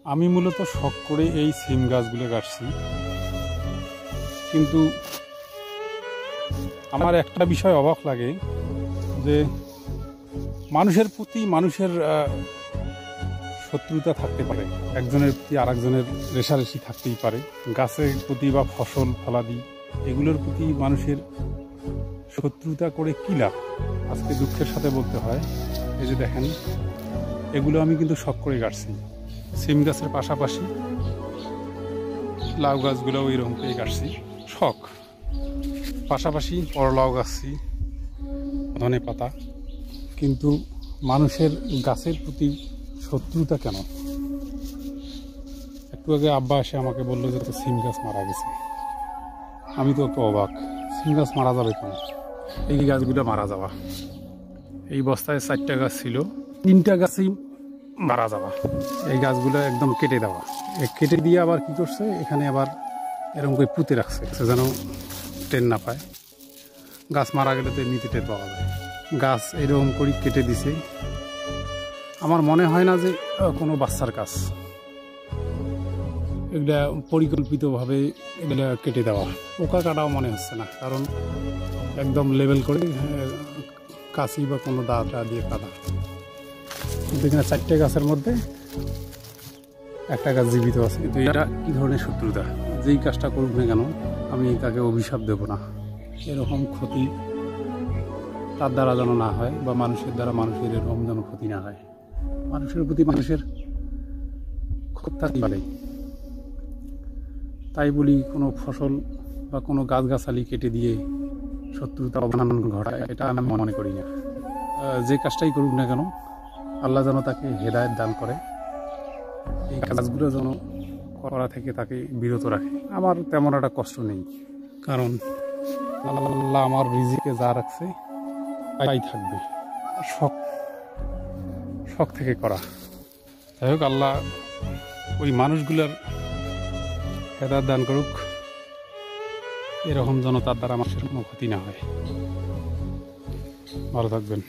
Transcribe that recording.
আমি মূলত শখ করে এই সিম গাছগুলো কাটছি, কিন্তু আমার একটা বিষয় অবাক লাগে যে মানুষের প্রতি মানুষের শত্রুতা থাকতে পারে, একজনের প্রতি আরেকজনের রেষারেষি থাকতেই পারে। গাছের প্রতি বা ফসল ফলাদি এগুলোর প্রতি মানুষের শত্রুতা করে কী লাভ? আজকে দুঃখের সাথে বলতে হয়, এই যে দেখেন, এগুলো আমি কিন্তু শখ করে কাটছি। সিম গাছের পাশাপাশি লাউ গাছগুলোও এরকম করে কাটছি, শখ। পাশাপাশি করলাও গাছছি, ধনে পাতা। কিন্তু মানুষের গাছের প্রতি শত্রুতা কেন? একটু আগে আব্বা এসে আমাকে বললো যে তো সিম গাছ মারা গেছে। আমি তো একটু অবাক, সিম গাছ মারা যাবে কেন? এই গাছগুলো মারা যাওয়া, এই বস্তায় 4টা গাছ ছিল, 3টা গাছই মারা যাওয়া। এই গাছগুলো একদম কেটে দেওয়া। কেটে দিয়ে আবার কি করছে, এখানে আবার এরকম করে পুঁতে রাখছে যেন টেন না পায়। গাছ মারা গেলে তো এমনিতে টের পাওয়া যায়। গাছ এরকম করে কেটে দিছে। আমার মনে হয় না যে কোনো বাচ্চার কাজ, এগুলা পরিকল্পিতভাবে এগুলা কেটে দেওয়া। পোকা কাটাও মনে হচ্ছে না, কারণ একদম লেভেল করে কাছি বা কোনো দাঁড়া দিয়ে কাটা। কিন্তু এখানে 4টে গাছের মধ্যে একটা গাছ জীবিত আছে। কিন্তু এটা কী ধরনের শত্রুতা? যেই কাজটা করুক না কেন, আমি তাকে অভিশাপ দেব না। এরকম ক্ষতি তার দ্বারা যেন না হয়, বা মানুষের দ্বারা মানুষের এরকম যেন ক্ষতি না হয়। মানুষের প্রতি মানুষের ক্ষোভ থাকতে পারে। তাই বলি, কোনো ফসল বা কোনো গাছগাছালি কেটে দিয়ে শত্রুতা অবমান ঘটায়, এটা আমি মনে করি না। যে কাজটাই করুক না কেন, আল্লাহ যেন তাকে হেদায়েত দান করে, এই কাজগুলো যেন করা থেকে তাকে বিরত রাখে। আমার তেমন একটা কষ্ট নেই, কারণ আল্লাহ আমার রিজিকে যা রাখছে তাই থাকবে। শখ থেকে করা। যাই হোক, আল্লাহ ওই মানুষগুলোর হেদায়েত দান করুক, এরকম যেন তার দ্বারা মানুষের কোনো ক্ষতি না হয়। ভালো থাকবেন।